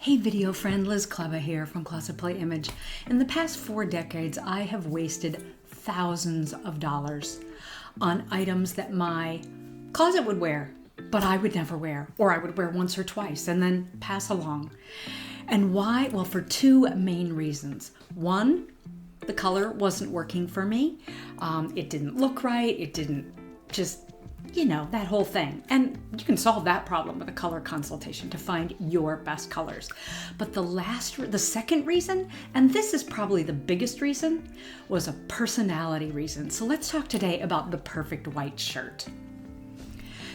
Hey video friend, Liz Kleba here from closetplayimage. In the past 4 decades, I have wasted thousands of dollars on items that my closet would wear, but I would never wear, or I would wear once or twice and then pass along. And why? Well, for 2 main reasons. One, the color wasn't working for me. It didn't look right. It didn't just, that whole thing. And you can solve that problem with a color consultation to find your best colors. But the second reason, and this is probably the biggest reason, was a personality reason. So let's talk today about the perfect white shirt.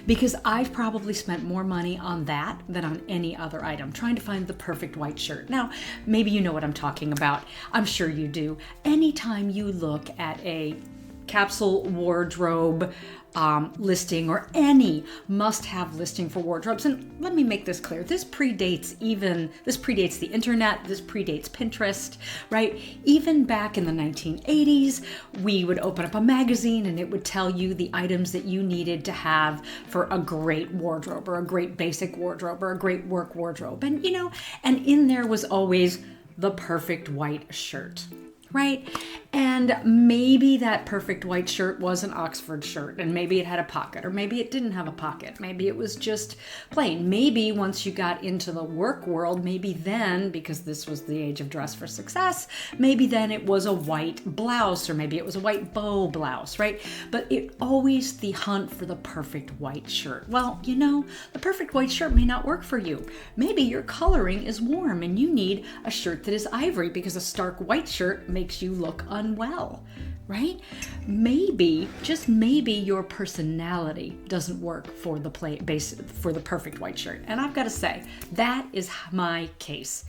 Because I've probably spent more money on that than on any other item, trying to find the perfect white shirt. Now, maybe you know what I'm talking about. I'm sure you do. Anytime you look at a capsule wardrobe listing or any must-have listing for wardrobes, and let me make this clear, this predates the internet, this predates Pinterest, right? Even back in the 1980s, we would open up a magazine and it would tell you the items that you needed to have for a great wardrobe or a great basic wardrobe or a great work wardrobe. And and in there was always the perfect white shirt. Right? And maybe that perfect white shirt was an Oxford shirt, and maybe it had a pocket, or maybe it didn't have a pocket. Maybe it was just plain. Maybe once you got into the work world, maybe then, because this was the age of dress for success, maybe then it was a white blouse, or maybe it was a white bow blouse, right? But it always the hunt for the perfect white shirt. Well, the perfect white shirt may not work for you. Maybe your coloring is warm and you need a shirt that is ivory because a stark white shirt makes you look unwell, right? Maybe, just maybe, your personality doesn't work for the perfect white shirt. And I've got to say, that is my case.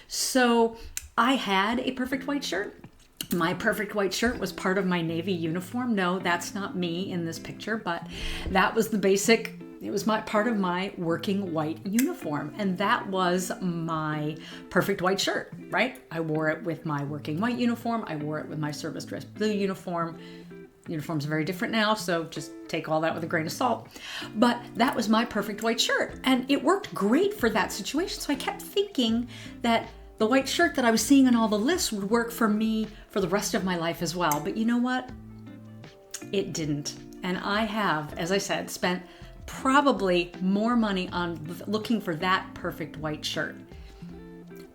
So I had a perfect white shirt. My perfect white shirt was part of my Navy uniform. No, that's not me in this picture, but that was it was part of my working white uniform, and that was my perfect white shirt, right? I wore it with my working white uniform. I wore it with my service dress blue uniform. Uniforms are very different now, so just take all that with a grain of salt. But that was my perfect white shirt, and it worked great for that situation. So I kept thinking that the white shirt that I was seeing on all the lists would work for me for the rest of my life as well. But you know what? It didn't. And I have, as I said, spent probably more money on looking for that perfect white shirt.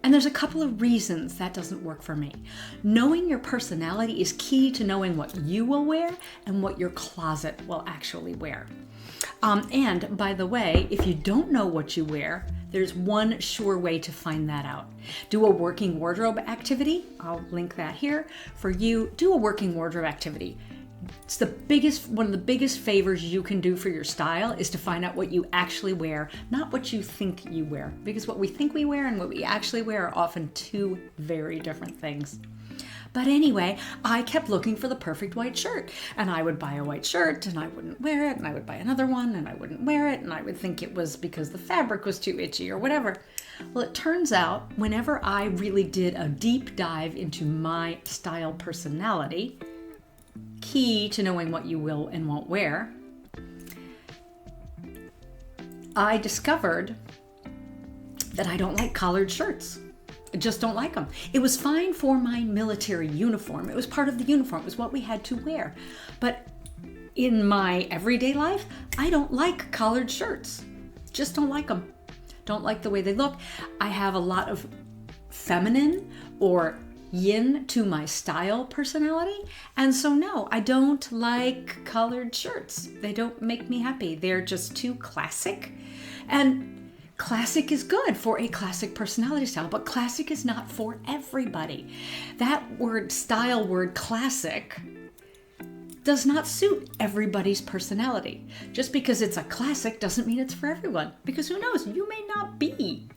And there's a couple of reasons that doesn't work for me. Knowing your personality is key to knowing what you will wear and what your closet will actually wear. And by the way, if you don't know what you wear, there's one sure way to find that out. Do a working wardrobe activity. I'll link that here for you. Do a working wardrobe activity. It's one of the biggest favors you can do for your style is to find out what you actually wear, not what you think you wear. Because what we think we wear and what we actually wear are often 2 very different things. But anyway, I kept looking for the perfect white shirt, and I would buy a white shirt and I wouldn't wear it, and I would buy another one and I wouldn't wear it, and I would think it was because the fabric was too itchy or whatever. Well, it turns out whenever I really did a deep dive into my style personality, key to knowing what you will and won't wear, I discovered that I don't like collared shirts. I just don't like them. It was fine for my military uniform. It was part of the uniform. It was what we had to wear. But in my everyday life, I don't like collared shirts. Just don't like them. Don't like the way they look. I have a lot of feminine or yin to my style personality, and so no, I don't like colored shirts. They don't make me happy. They're just too classic, and classic is good for a classic personality style, but classic is not for everybody. That style word classic does not suit everybody's personality. Just because it's a classic doesn't mean it's for everyone, because who knows, you may not be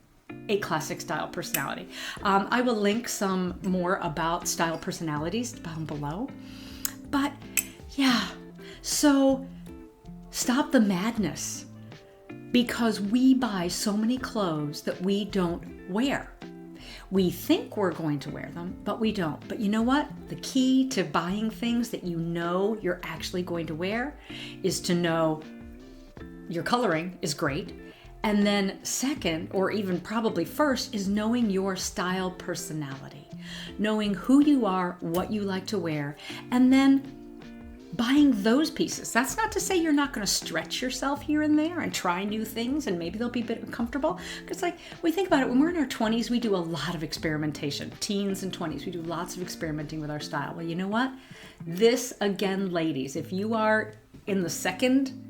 a classic style personality. I will link some more about style personalities down below. But yeah, so stop the madness, because we buy so many clothes that we don't wear. We think we're going to wear them, but we don't. But you know what? The key to buying things that you know you're actually going to wear is to know your coloring is great And then second, or even probably first, is knowing your style personality, knowing who you are, what you like to wear, and then buying those pieces. That's not to say you're not going to stretch yourself here and there and try new things, and maybe they'll be a bit uncomfortable. Because like we think about it, when we're in our 20s, we do a lot of experimentation. Teens and 20s, we do lots of experimenting with our style. Well, you know what? This again, ladies, if you are in the second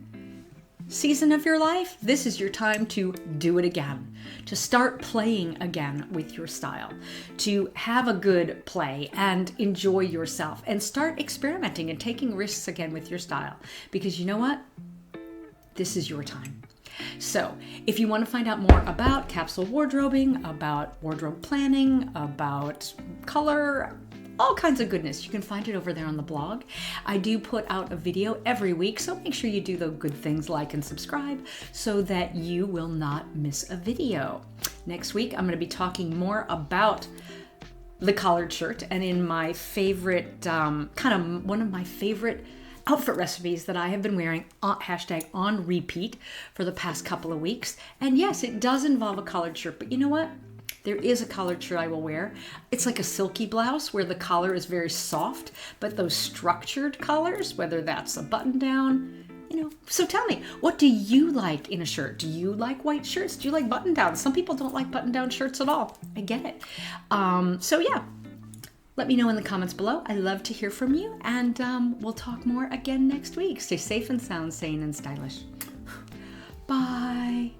season of your life, this is your time to do it again, to start playing again with your style, to have a good play and enjoy yourself and start experimenting and taking risks again with your style. Because you know what? This is your time. So if you want to find out more about capsule wardrobing, about wardrobe planning, about color, all kinds of goodness, you can find it over there on the blog. I do put out a video every week, so make sure you do the good things, like and subscribe, so that you will not miss a video. Next week, I'm going to be talking more about the collared shirt, and in my favorite, one of my favorite outfit recipes that I have been wearing, hashtag on repeat, for the past couple of weeks. And yes, it does involve a collared shirt, but you know what? There is a collared shirt I will wear. It's like a silky blouse where the collar is very soft, but those structured collars, whether that's a button down, so tell me, what do you like in a shirt? Do you like white shirts? Do you like button downs? Some people don't like button down shirts at all. I get it. So yeah, let me know in the comments below. I love to hear from you, and we'll talk more again next week. Stay safe and sound, sane and stylish. Bye.